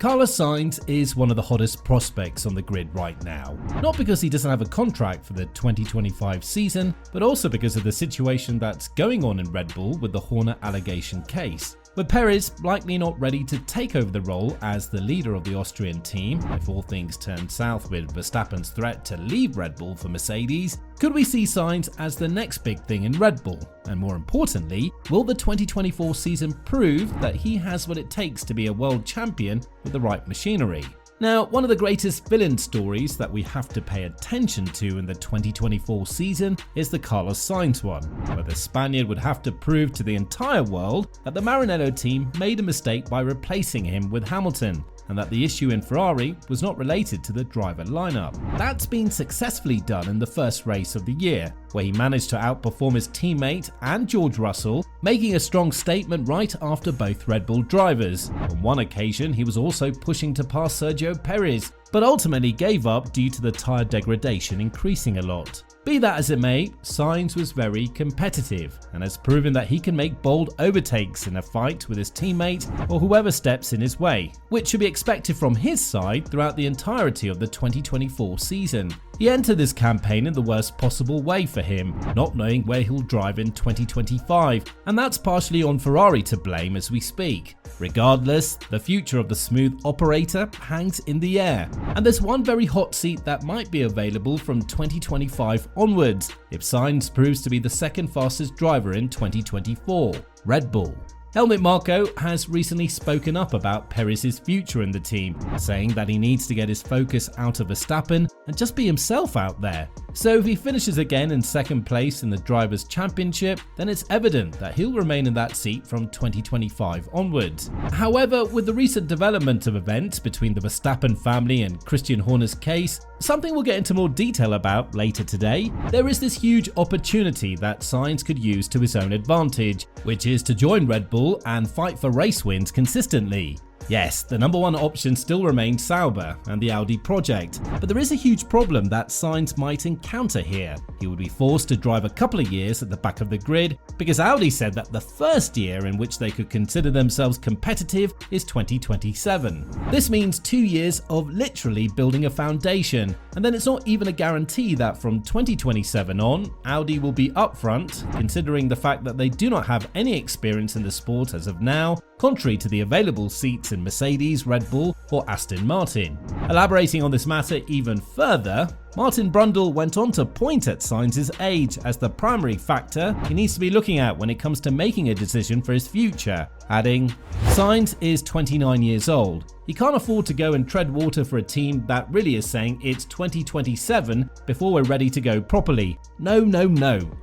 Carlos Sainz is one of the hottest prospects on the grid right now, not because he doesn't have a contract for the 2025 season, but also because of the situation that's going on in Red Bull with the Horner allegation case. With Perez likely not ready to take over the role as the leader of the Austrian team, if all things turn south with Verstappen's threat to leave Red Bull for Mercedes, could we see Sainz as the next big thing in Red Bull? And more importantly, will the 2024 season prove that he has what it takes to be a world champion with the right machinery? Now, one of the greatest villain stories that we have to pay attention to in the 2024 season is the Carlos Sainz one, where the Spaniard would have to prove to the entire world that the Maranello team made a mistake by replacing him with Hamilton, and that the issue in Ferrari was not related to the driver lineup. That's been successfully done in the first race of the year, where he managed to outperform his teammate and George Russell, making a strong statement right after both Red Bull drivers. On one occasion, he was also pushing to pass Sergio Perez, but ultimately gave up due to the tyre degradation increasing a lot. Be that as it may, Sainz was very competitive and has proven that he can make bold overtakes in a fight with his teammate or whoever steps in his way, which should be expected from his side throughout the entirety of the 2024 season. He entered this campaign in the worst possible way for him, not knowing where he'll drive in 2025, and that's partially on Ferrari to blame as we speak. Regardless, the future of the smooth operator hangs in the air, and there's one very hot seat that might be available from 2025 onwards if Sainz proves to be the second fastest driver in 2024, Red Bull. Helmut Marko has recently spoken up about Perez's future in the team, saying that he needs to get his focus out of Verstappen and just be himself out there. So if he finishes again in second place in the Drivers' Championship, then it's evident that he'll remain in that seat from 2025 onwards. However, with the recent development of events between the Verstappen family and Christian Horner's case, something we'll get into more detail about later today, there is this huge opportunity that Sainz could use to his own advantage, which is to join Red Bull and fight for race wins consistently. Yes, the number one option still remains Sauber and the Audi project, but there is a huge problem that Sainz might encounter here. He would be forced to drive a couple of years at the back of the grid because Audi said that the first year in which they could consider themselves competitive is 2027. This means 2 years of literally building a foundation, and then it's not even a guarantee that from 2027 on, Audi will be up front, considering the fact that they do not have any experience in the sport as of now, contrary to the available seats in Mercedes, Red Bull or Aston Martin. Elaborating on this matter even further, Martin Brundle went on to point at Sainz's age as the primary factor he needs to be looking at when it comes to making a decision for his future, adding, "Sainz is 29 years old. He can't afford to go and tread water for a team that really is saying it's 2027 before we're ready to go properly. No,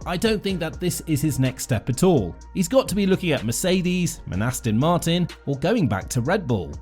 I don't think that this is his next step at all. He's got to be looking at Mercedes, Aston Martin, or going back to Red Bull."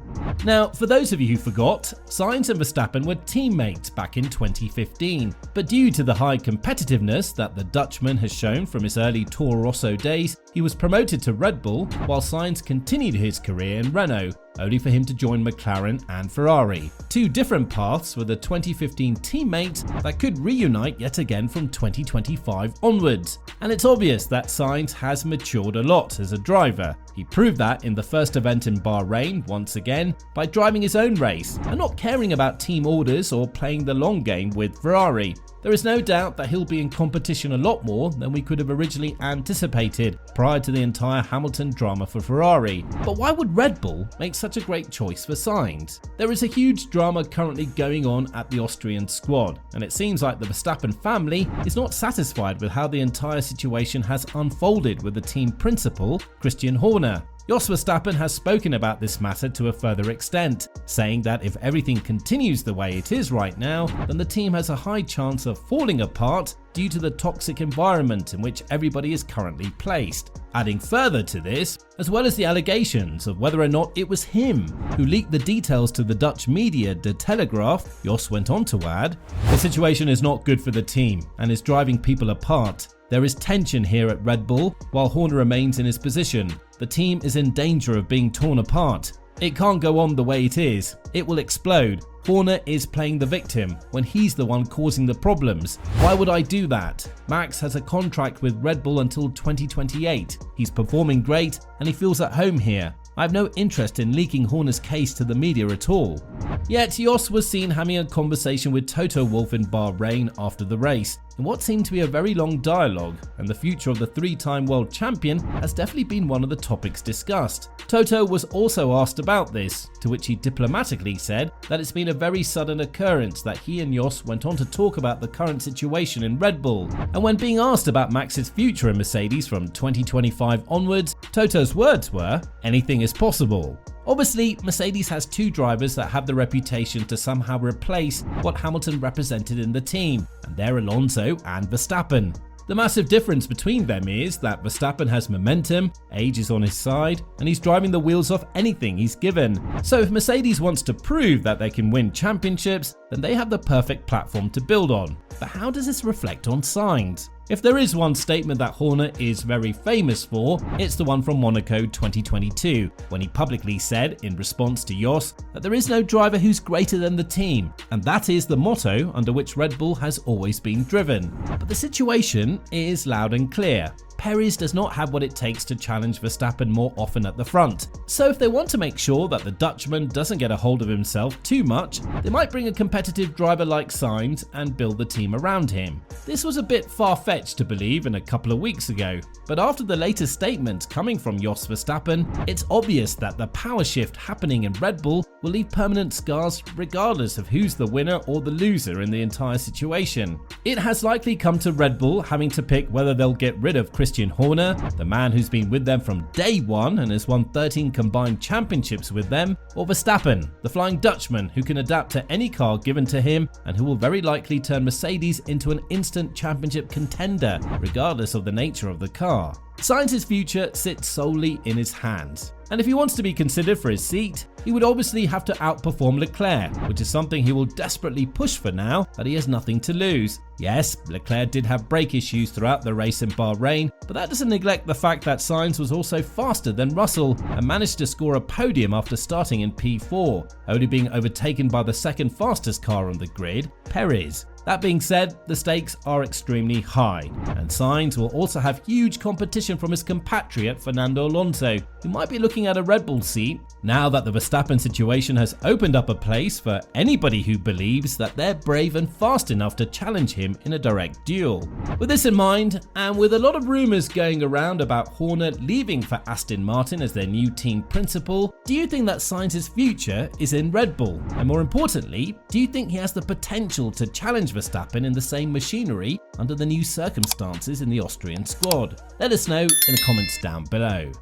Now, for those of you who forgot, Sainz and Verstappen were teammates back in 2015, but due to the high competitiveness that the Dutchman has shown from his early Toro Rosso days, he was promoted to Red Bull while Sainz continued his career in Renault, only for him to join McLaren and Ferrari. Two different paths with a 2015 teammate that could reunite yet again from 2025 onwards. And it's obvious that Sainz has matured a lot as a driver. He proved that in the first event in Bahrain once again by driving his own race and not caring about team orders or playing the long game with Ferrari. There is no doubt that he'll be in competition a lot more than we could have originally anticipated prior to the entire Hamilton drama for Ferrari. But why would Red Bull make such a great choice for Sainz? There is a huge drama currently going on at the Austrian squad, and it seems like the Verstappen family is not satisfied with how the entire situation has unfolded with the team principal, Christian Horner. Jos Verstappen has spoken about this matter to a further extent, saying that if everything continues the way it is right now, then the team has a high chance of falling apart due to the toxic environment in which everybody is currently placed. Adding further to this, as well as the allegations of whether or not it was him who leaked the details to the Dutch media De Telegraaf, Jos went on to add, "The situation is not good for the team and is driving people apart. There is tension here at Red Bull while Horner remains in his position. The team is in danger of being torn apart. It can't go on the way it is. It will explode. Horner is playing the victim when he's the one causing the problems. Why would I do that? Max has a contract with Red Bull until 2028. He's performing great and he feels at home here. I have no interest in leaking Horner's case to the media at all. Yet Jos was seen having a conversation with Toto Wolff in Bahrain after the race, in what seemed to be a very long dialogue, and the future of the three-time world champion has definitely been one of the topics discussed. Toto was also asked about this, to which he diplomatically said that it's been a very sudden occurrence that he and Jos went on to talk about the current situation in Red Bull. And when being asked about Max's future in Mercedes from 2025 onwards, Toto's words were, "Anything is possible." Obviously, Mercedes has two drivers that have the reputation to somehow replace what Hamilton represented in the team, and they're Alonso and Verstappen. The massive difference between them is that Verstappen has momentum, age is on his side, and he's driving the wheels off anything he's given. So if Mercedes wants to prove that they can win championships, then they have the perfect platform to build on. But how does this reflect on Sainz? If there is one statement that Horner is very famous for, it's the one from Monaco 2022, when he publicly said, in response to Jos, that there is no driver who's greater than the team, and that is the motto under which Red Bull has always been driven. But the situation is loud and clear. Perez does not have what it takes to challenge Verstappen more often at the front. So if they want to make sure that the Dutchman doesn't get a hold of himself too much, they might bring a competitive driver like Sainz and build the team around him. This was a bit far-fetched to believe in a couple of weeks ago, but after the latest statement coming from Jos Verstappen, it's obvious that the power shift happening in Red Bull will leave permanent scars regardless of who's the winner or the loser in the entire situation. It has likely come to Red Bull having to pick whether they'll get rid of Christian Horner, the man who's been with them from day one and has won 13 combined championships with them, or Verstappen, the Flying Dutchman who can adapt to any car given to him and who will very likely turn Mercedes into an instant championship contender, regardless of the nature of the car. Sainz's future sits solely in his hands, and if he wants to be considered for his seat, he would obviously have to outperform Leclerc, which is something he will desperately push for now that he has nothing to lose. Yes, Leclerc did have brake issues throughout the race in Bahrain, but that doesn't neglect the fact that Sainz was also faster than Russell and managed to score a podium after starting in P4, only being overtaken by the second fastest car on the grid, Perez. That being said, the stakes are extremely high, and Sainz will also have huge competition from his compatriot Fernando Alonso, who might be looking at a Red Bull seat now that the Verstappen situation has opened up a place for anybody who believes that they're brave and fast enough to challenge him in a direct duel. With this in mind, and with a lot of rumours going around about Horner leaving for Aston Martin as their new team principal, do you think that Sainz's future is in Red Bull? And more importantly, do you think he has the potential to challenge Verstappen in the same machinery under the new circumstances in the Austrian squad? Let us know in the comments down below.